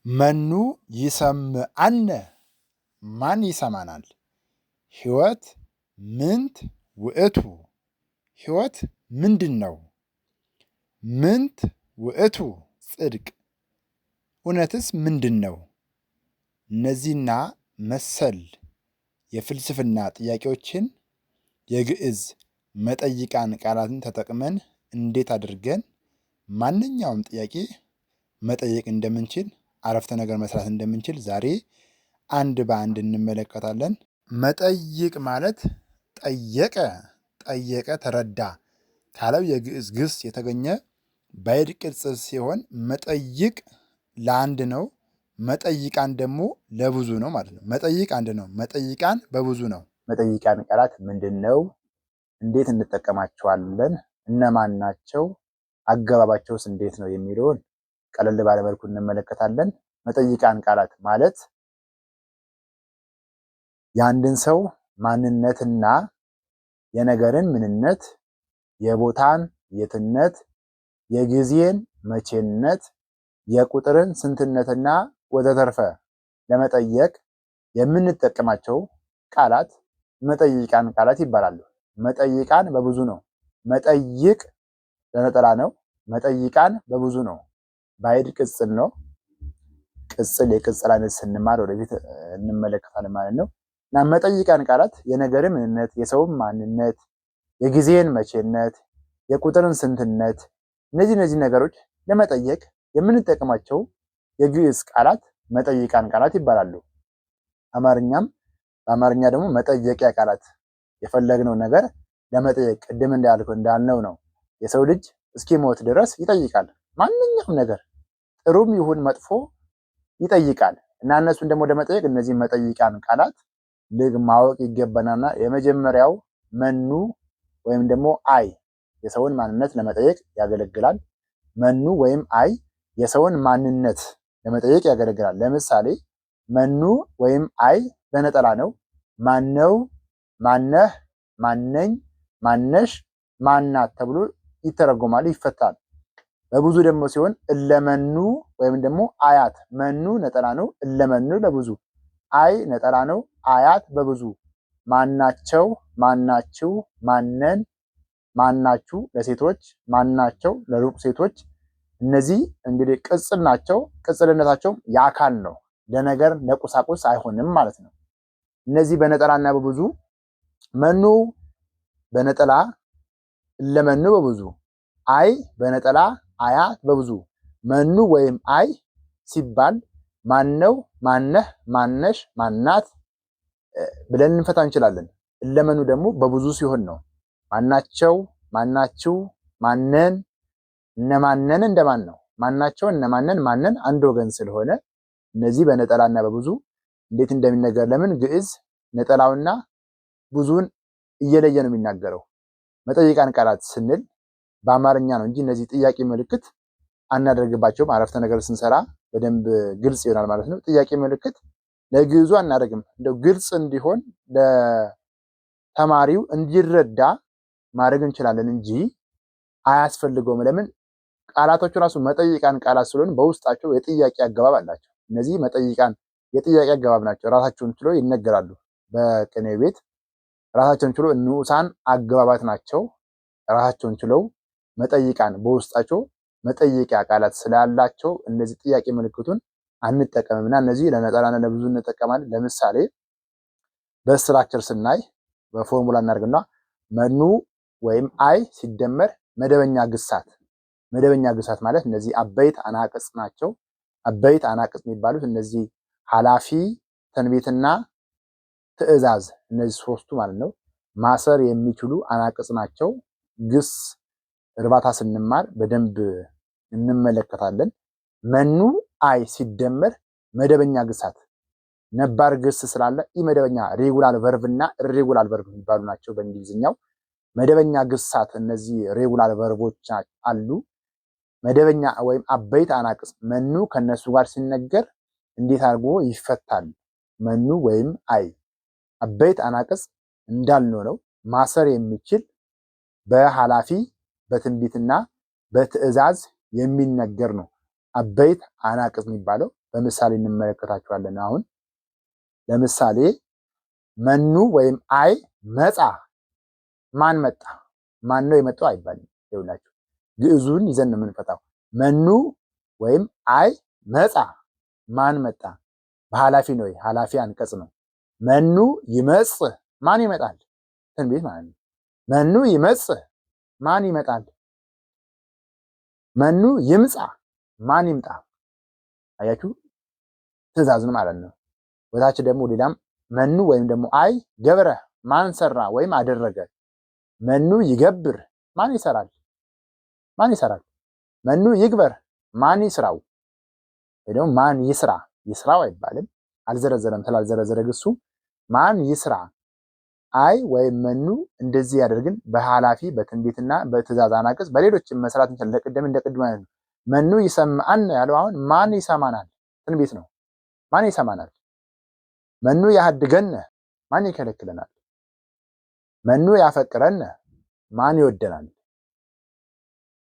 መኑ ይሰምዐነ ማን ይሰማናል? ሕይወት ምንት ውእቱ ሕይወት ምንድን ነው? ምንት ውእቱ ጽድቅ እውነትስ ምንድን ነው? እነዚህና መሰል የፍልስፍና ጥያቄዎችን የግዕዝ መጠይቃን ቃላትን ተጠቅመን እንዴት አድርገን ማንኛውም ጥያቄ መጠየቅ እንደምንችል አረፍተ ነገር መስራት እንደምንችል ዛሬ አንድ በአንድ እንመለከታለን። መጠይቅ ማለት ጠየቀ፣ ጠየቀ፣ ተረዳ ካለው የግዕዝ ግስ የተገኘ ባዕድ ቅጽል ሲሆን መጠይቅ ለአንድ ነው፣ መጠይቃን ደግሞ ለብዙ ነው ማለት ነው። መጠይቅ አንድ ነው፣ መጠይቃን በብዙ ነው። መጠይቃን ቃላት ምንድን ነው? እንዴት እንጠቀማቸዋለን? እነማን ናቸው? አገባባቸውስ እንዴት ነው የሚለውን ቀለል ባለመልኩ እንመለከታለን። መጠይቃን ቃላት ማለት የአንድን ሰው ማንነትና የነገርን ምንነት፣ የቦታን የትነት፣ የጊዜን መቼነት፣ የቁጥርን ስንትነትና ወዘተርፈ ለመጠየቅ የምንጠቀማቸው ቃላት መጠይቃን ቃላት ይባላሉ። መጠይቃን በብዙ ነው። መጠይቅ ለነጠላ ነው። መጠይቃን በብዙ ነው። ባዕድ ቅጽል ነው። ቅጽል የቅጽል አይነት ስንማር ወደፊት እንመለከታለን ማለት ነው። እና መጠይቃን ቃላት የነገርን ምንነት፣ የሰውን ማንነት፣ የጊዜን መቼነት፣ የቁጥርን ስንትነት እነዚህ ነገሮች ለመጠየቅ የምንጠቀማቸው የግዕዝ ቃላት መጠይቃን ቃላት ይባላሉ። በአማርኛ ደግሞ መጠየቂያ ቃላት የፈለግነው ነገር ለመጠየቅ ቅድም እንዳልነው ነው። የሰው ልጅ እስኪሞት ድረስ ይጠይቃል። ማንኛውም ነገር ጥሩም ይሁን መጥፎ ይጠይቃል እና እነሱን ደግሞ ለመጠየቅ እነዚህ መጠይቃን ቃላት ማወቅ ይገባናልና የመጀመሪያው መኑ ወይም ደግሞ አይ የሰውን ማንነት ለመጠየቅ ያገለግላል። መኑ ወይም አይ የሰውን ማንነት ለመጠየቅ ያገለግላል። ለምሳሌ መኑ ወይም አይ በነጠላ ነው። ማነው፣ ማነህ፣ ማነኝ፣ ማነሽ፣ ማናት ተብሎ ይተረጎማል፣ ይፈታል። በብዙ ደግሞ ሲሆን እለመኑ ወይም ደግሞ አያት። መኑ ነጠላ ነው፣ እለመኑ ለብዙ፣ አይ ነጠላ ነው፣ አያት በብዙ። ማናቸው፣ ማናችሁ፣ ማነን፣ ማናችሁ ለሴቶች፣ ማናቸው ለሩቅ ሴቶች። እነዚህ እንግዲህ ቅጽል ናቸው። ቅጽልነታቸውም የአካል ነው፣ ለነገር ለቁሳቁስ አይሆንም ማለት ነው። እነዚህ በነጠላና በብዙ መኑ በነጠላ እለመኑ በብዙ፣ አይ በነጠላ አያት በብዙ። መኑ ወይም አይ ሲባል ማነው፣ ማነህ፣ ማነሽ፣ ማናት ብለን ልንፈታ እንችላለን። እለመኑ ደግሞ በብዙ ሲሆን ነው። ማናቸው፣ ማናችሁ፣ ማነን፣ እነማነን እንደማን ነው። ማናቸው፣ እነማነን፣ ማነን አንድ ወገን ስለሆነ እነዚህ በነጠላና በብዙ እንዴት እንደሚነገር ለምን ግዕዝ ነጠላውና ብዙን እየለየ ነው የሚናገረው። መጠይቃን ቃላት ስንል በአማርኛ ነው እንጂ እነዚህ ጥያቄ ምልክት አናደርግባቸውም። አረፍተ ነገር ስንሰራ በደንብ ግልጽ ይሆናል ማለት ነው። ጥያቄ ምልክት ለግዕዙ አናደርግም። እንደው ግልጽ እንዲሆን ለተማሪው እንዲረዳ ማድረግ እንችላለን እንጂ አያስፈልገውም። ለምን ቃላቶቹ ራሱ መጠይቃን ቃላት ስለሆኑ በውስጣቸው የጥያቄ አገባብ አላቸው። እነዚህ መጠይቃን የጥያቄ አገባብ ናቸው። ራሳቸውን ችሎ ይነገራሉ። በቅኔ ቤት ራሳቸውን ችሎ ንዑሳን አገባባት ናቸው። ራሳቸውን ችለው መጠይቃን በውስጣቸው መጠየቂያ ቃላት ስላላቸው እነዚህ ጥያቄ ምልክቱን አንጠቀምምና እነዚህ ለነጠላና ለብዙ እንጠቀማለን። ለምሳሌ በስትራክቸር ስናይ በፎርሙላ እናድርግና መኑ ወይም አይ ሲደመር መደበኛ ግሳት። መደበኛ ግሳት ማለት እነዚህ አበይት አናቅጽ ናቸው። አበይት አናቅጽ የሚባሉት እነዚህ ኃላፊ፣ ተንቤትና ትእዛዝ እነዚህ ሶስቱ ማለት ነው። ማሰር የሚችሉ አናቅጽ ናቸው። ግስ እርባታ ስንማር በደንብ እንመለከታለን። መኑ አይ ሲደመር መደበኛ ግሳት ነባር ግስ ስላለ ኢመደበኛ ሬጉላር ቨርብ እና ኢሬጉላር ቨርብ የሚባሉ ናቸው በእንግሊዝኛው። መደበኛ ግሳት እነዚህ ሬጉላር ቨርቦች አሉ። መደበኛ ወይም አበይት አናቅጽ መኑ ከነሱ ጋር ሲነገር እንዴት አድርጎ ይፈታል? መኑ ወይም አይ አበይት አናቅጽ እንዳልነው ነው። ማሰር የሚችል በኃላፊ በትንቢትና በትእዛዝ የሚነገር ነው። አበይት አናቅጽ የሚባለው በምሳሌ እንመለከታቸዋለን። አሁን ለምሳሌ መኑ ወይም አይ መጻ፣ ማን መጣ? ማን ነው የመጣው አይባልም። ይኸውላችሁ ግዕዙን ይዘን ነው የምንፈታው። መኑ ወይም አይ መጻ፣ ማን መጣ? በኃላፊ ነው፣ ኃላፊ አንቀጽ ነው። መኑ ይመጽእ፣ ማን ይመጣል? ትንቢት ማለት ነው። መኑ ይመጽእ፣ ማን ይመጣል? መኑ ይምጻ፣ ማን ይምጣ? አያችሁ ትእዛዝን ማለት ነው። ወታች ደግሞ ሌላም መኑ ወይም ደግሞ አይ ገብረ፣ ማን ሰራ ወይም አደረገ። መኑ ይገብር፣ ማን ይሰራል? ማን ይሰራል? መኑ ይግበር፣ ማን ይስራው? ወይ ደግሞ ማን ይስራ፣ ይስራው አይባልም። አልዘረዘረም። ስላልዘረዘረ ግሱ ማን ይስራ። አይ ወይም መኑ እንደዚህ ያደርግን በኃላፊ በትንቢትና በትእዛዝ አናቅጽ በሌሎችም መስራት እንችላለን። ለቅደም እንደ ቅድም ማለት ነው። መኑ ይሰማን ያለው አሁን ማን ይሰማናል? ትንቢት ነው። ማን ይሰማናል? መኑ ያህድገነ፣ ማን ይከለክለናል? መኑ ያፈቅረነ፣ ማን ይወደናል?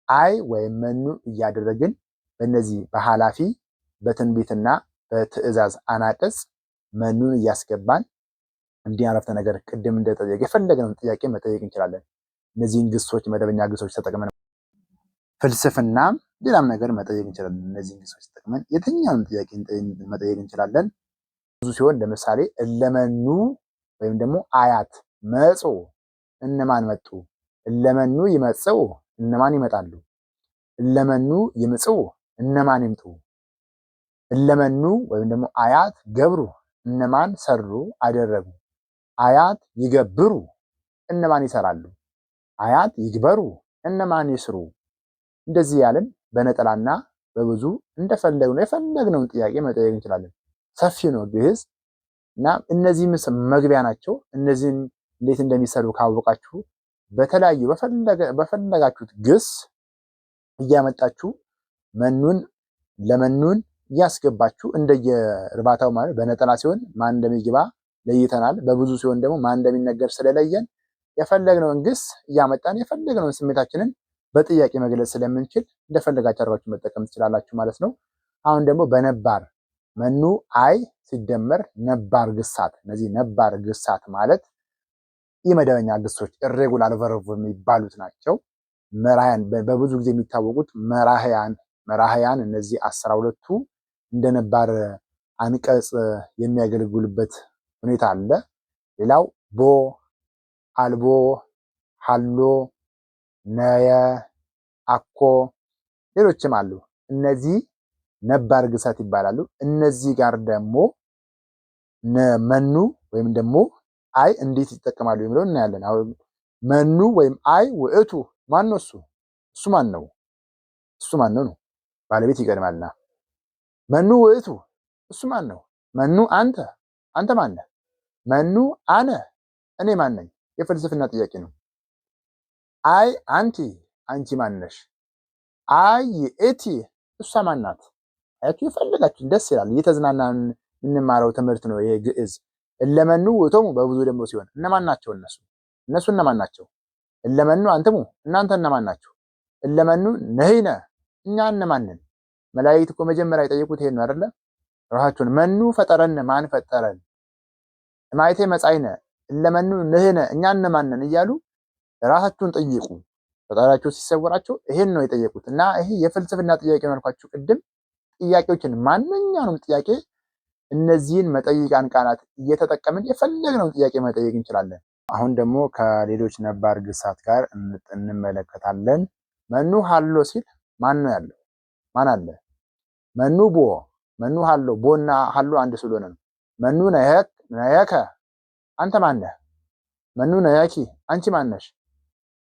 አይ ወይም መኑ እያደረግን በእነዚህ በኃላፊ በትንቢትና በትእዛዝ አናቅጽ መኑን እያስገባን እንዲህ አረፍተ ነገር ቅድም እንደጠየቅ የፈለግነውን ጥያቄ መጠየቅ እንችላለን። እነዚህን ግሶች መደበኛ ግሶች ተጠቅመን ፍልስፍናም ሌላም ነገር መጠየቅ እንችላለን። እነዚህን ግሶች ተጠቅመን የትኛውንም ጥያቄ መጠየቅ እንችላለን። ብዙ ሲሆን ለምሳሌ እለመኑ ወይም ደግሞ አያት መጹ፣ እነማን መጡ? እለመኑ ይመጽኡ፣ እነማን ይመጣሉ? እለመኑ ይምጽኡ፣ እነማን ይምጡ? እለመኑ ወይም ደግሞ አያት ገብሩ፣ እነማን ሰሩ አደረጉ? አያት ይገብሩ፣ እነማን ይሰራሉ? አያት ይግበሩ፣ እነማን ይስሩ? እንደዚህ ያለን በነጠላና በብዙ እንደፈለግነው የፈለግነውን ጥያቄ መጠየቅ እንችላለን። ሰፊ ነው ግዕዝ እና እነዚህ መግቢያ ናቸው። እነዚህን እንዴት እንደሚሰሩ ካወቃችሁ በተለያዩ በፈለጋችሁት ግስ እያመጣችሁ መኑን ለመኑን እያስገባችሁ እንደየእርባታው ማለት በነጠላ ሲሆን ማን እንደሚገባ ለይተናል። በብዙ ሲሆን ደግሞ ማን እንደሚነገር ስለለየን የፈለግነውን ግስ እያመጣን የፈለግነውን ስሜታችንን በጥያቄ መግለጽ ስለምንችል እንደፈለጋችሁ አድርጋችሁ መጠቀም ትችላላችሁ ማለት ነው። አሁን ደግሞ በነባር መኑ አይ ሲደመር ነባር ግሳት። እነዚህ ነባር ግሳት ማለት የመደበኛ ግሶች ኢሬጉላር ቨርብ የሚባሉት ናቸው። መራህያን በብዙ ጊዜ የሚታወቁት መራህያን እነዚህ 12ቱ እንደ ነባር አንቀጽ የሚያገለግሉበት ሁኔታ አለ። ሌላው ቦ፣ አልቦ፣ ሀሎ፣ ነየ፣ አኮ ሌሎችም አሉ። እነዚህ ነባር ግሳት ይባላሉ። እነዚህ ጋር ደግሞ መኑ ወይም ደግሞ አይ እንዴት ይጠቀማሉ የሚለው እናያለን። አሁን መኑ ወይም አይ ውእቱ ማን ነው? እሱ ማን ነው? እሱ ማን ነው? ባለቤት ይቀድማልና። መኑ ውእቱ እሱ ማን ነው? መኑ አንተ ማን ነህ? መኑ አነ እኔ ማን ነኝ? የፍልስፍና ጥያቄ ነው። አይ አንቲ አንቺ ማን ነሽ? አይ ይእቲ እሷ ማን ናት? አያችሁ የፈለጋችሁን ደስ ይላል። እየተዝናናን የምንማረው ትምህርት ነው ይሄ ግዕዝ። እለመኑ ውእቶሙ በብዙ ደግሞ ሲሆን እነማን ናቸው? እነሱ እነማን ናቸው? እለመኑ አንትሙ እናንተ እነማን ናችሁ? እለመኑ ነህነ እኛ እነማን ነን? መላእክት እኮ መጀመሪያ የጠየቁት ይሄን ነው አይደለ? ራሳቸውን መኑ ፈጠረን ማን ፈጠረን? ማይቴ መጻይነ እለመኑ ነህነ እኛ እነማን ነን እያሉ ራሳቸውን ጠይቁ። ፈጣሪያቸው ሲሰወራቸው ይሄን ነው የጠየቁት። እና ይሄ የፍልስፍና ጥያቄ ነው ያልኳችሁ ቅድም። ጥያቄዎችን ማንኛውንም ጥያቄ እነዚህን መጠይቃን ቃላት እየተጠቀምን የፈለግነውን ጥያቄ መጠየቅ እንችላለን። አሁን ደግሞ ከሌሎች ነባር ግሳት ጋር እንመለከታለን። መኑ ሀሎ ሲል ማን ነው ያለው? ማን አለ? መኑ ቦ፣ መኑ ሀሎ። ቦና ሀሎ አንድ ስለሆነ ነው። መኑ ነየከ አንተ ማን ነህ? መኑ ነየኪ አንቺ ማን ነሽ?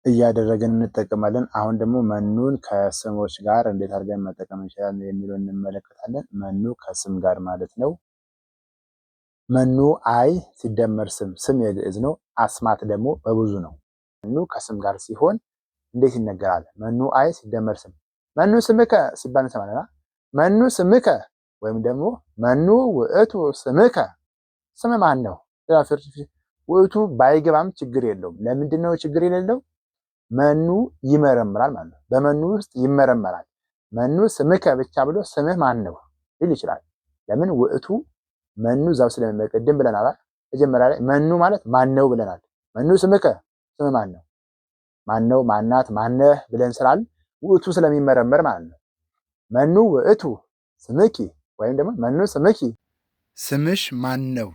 እያደረግን እንጠቀማለን። አሁን ደግሞ መኑን ከስሞች ጋር እንዴት አድርገን መጠቀም እንችላለን የሚለው እንመለከታለን። መኑ ከስም ጋር ማለት ነው። መኑ አይ ሲደመር ስም የግዕዝ ነው። አስማት ደግሞ በብዙ ነው። መኑ ከስም ጋር ሲሆን እንዴት ይነገራል? መኑ አይ ሲደመር ስም። መኑ ስምከ ሲባል እንሰማለን። መኑ ስምከ ወይም ደግሞ መኑ ውእቱ ስምከ። ስም ማን ነው? ውእቱ ባይገባም ችግር የለውም። ለምንድን ነው ችግር የሌለው? መኑ ይመረምራል ማለት ነው። በመኑ ውስጥ ይመረመራል። መኑ ስምከ ብቻ ብሎ ስምህ ማን ነው ሊል ይችላል። ለምን ውእቱ መኑ እዛው ስለሚቀድም ብለናል። መጀመሪያ ላይ መኑ ማለት ማን ነው ብለናል። መኑ ስምከ ስምህ ማን ነው፣ ማን ነው፣ ማናት፣ ማነህ ብለን ስላል ውእቱ ስለሚመረመር ማለት ነው። መኑ ውእቱ ስምኪ ወይም ደግሞ መኑ ስምኪ ስምሽ ማን ነው።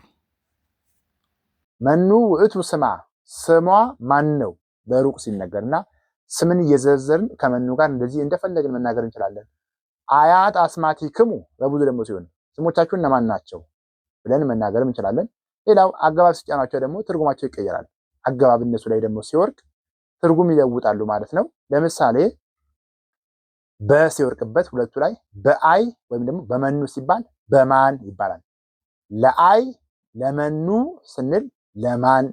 መኑ ውእቱ ስማ ስሟ ማን ነው በሩቅ ሲነገርና ስምን እየዘረዘርን ከመኑ ጋር እንደዚህ እንደፈለግን መናገር እንችላለን። አያት አስማቲክሙ በብዙ ደግሞ ሲሆን ስሞቻችሁ እነማን ናቸው ብለን መናገርም እንችላለን። ሌላው አገባብ ሲጫናቸው ደግሞ ትርጉማቸው ይቀየራል። አገባብ እነሱ ላይ ደግሞ ሲወርቅ ትርጉም ይለውጣሉ ማለት ነው። ለምሳሌ በሲወርቅበት ሁለቱ ላይ በአይ ወይም ደግሞ በመኑ ሲባል በማን ይባላል። ለአይ ለመኑ ስንል ለማን፣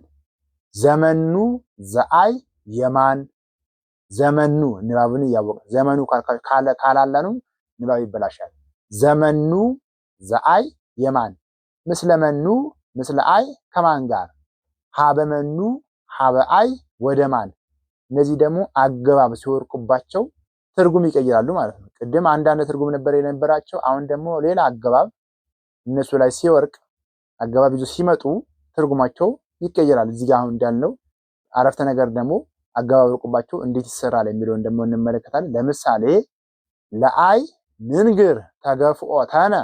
ዘመኑ ዘአይ የማን፣ ዘመኑ ንባብን እያወቀ ዘመኑ ካላለኑ ንባብ ይበላሻል። ዘመኑ ዘአይ የማን፣ ምስለመኑ ምስለ አይ ከማን ጋር፣ ሀበመኑ ሀበ አይ ወደ ማን። እነዚህ ደግሞ አገባብ ሲወርቁባቸው ትርጉም ይቀይራሉ ማለት ነው። ቅድም አንዳንድ ትርጉም ነበር የነበራቸው። አሁን ደግሞ ሌላ አገባብ እነሱ ላይ ሲወርቅ አገባብ ይዞ ሲመጡ ትርጉማቸው ይቀየራል። እዚህ ጋር አሁን እንዳልነው አረፍተ ነገር ደግሞ አገባብ ወርቁባቸው እንዴት ይሰራል የሚለውን ደግሞ እንመለከታለን። ለምሳሌ ለአይ ንንግር ተገፍኦተነ፣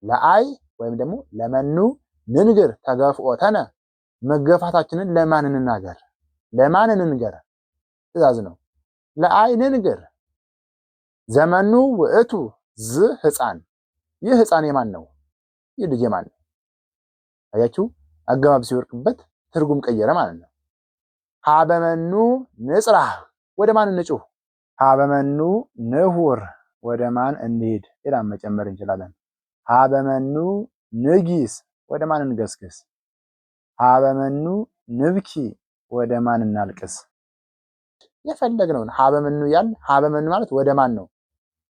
ለአይ ወይም ደግሞ ለመኑ ንንግር ተገፍኦተነ፣ መገፋታችንን ለማን እንናገር፣ ለማን እንንገር ትእዛዝ ነው። ለአይ ንንግር ዘመኑ ውእቱ ዝ ህፃን፣ ይህ ህፃን የማን ነው? ይህ ልጅ የማን ነው? አያችሁ፣ አገባብ ሲወርቅበት ትርጉም ቀየረ ማለት ነው። ሀበመኑ ንጽራህ፣ ወደ ማን እንጩህ? ሀበመኑ ንሁር፣ ወደ ማን እንሂድ? ሌላም መጨመር እንችላለን። ሀበመኑ ንጊስ፣ ወደ ማን እንገስግስ? ሀበመኑ ንብኪ፣ ወደ ማን እናልቅስ? የፈለግነውን ሀበመኑ ያል ሀበመኑ ማለት ወደ ማን ነው።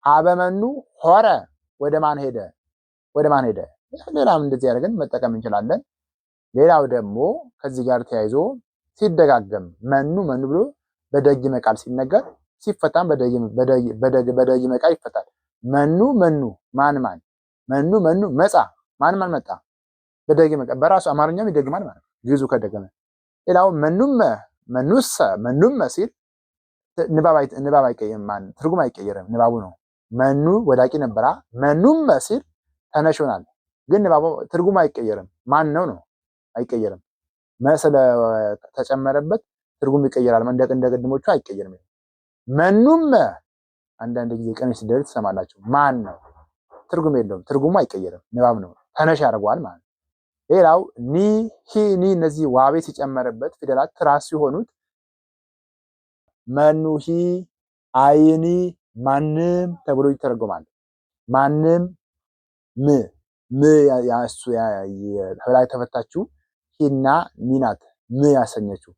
ሀበመኑ ሆረ፣ ወደ ማን ሄደ? ወደ ማን ሄደ? ሌላም እንደዚህ ያደርገን መጠቀም እንችላለን። ሌላው ደግሞ ከዚህ ጋር ተያይዞ ሲደጋገም መኑ መኑ ብሎ በደጊመ ቃል ሲነገር ሲፈታም በደጊመ ቃል ይፈታል። መኑ መኑ ማን ማን፣ መኑ መኑ መጻ ማን ማን መጣ። በደጊመ ቃል በራሱ አማርኛም ይደግማል ማለት ነው ግዙ ከደገመ። ሌላው መኑመ መኑሰ መኑመ ሲል ንባብ አይቀየርም፣ ትርጉም አይቀየርም፣ ንባቡ ነው። መኑ ወዳቂ ነበራ። መኑመ ሲል ተነሽናል፣ ግን ንባቡ ትርጉም አይቀየርም። ማን ነው ነው አይቀየርም። መስለ ተጨመረበት ትርጉም ይቀየራል። እንደ ቅድሞቹ አይቀየርም። መኑመ አንዳንድ ጊዜ ቀንሽ ሲደርስ ትሰማላችሁ። ማን ነው ትርጉም የለውም፣ ትርጉሙ አይቀየርም፣ ንባብ ነው፣ ተነሽ ያደርገዋል ማለት ነው። ሌላው ኒ ሂ ኒ እነዚህ ዋቤ ሲጨመረበት ፊደላት ትራስ ሲሆኑት መኑ ሂ አይኒ ማንም ተብሎ ይተረጎማል። ማንም ም ያሱ ላይ ተፈታችሁ ሂና ኒናት ም ያሰኘችው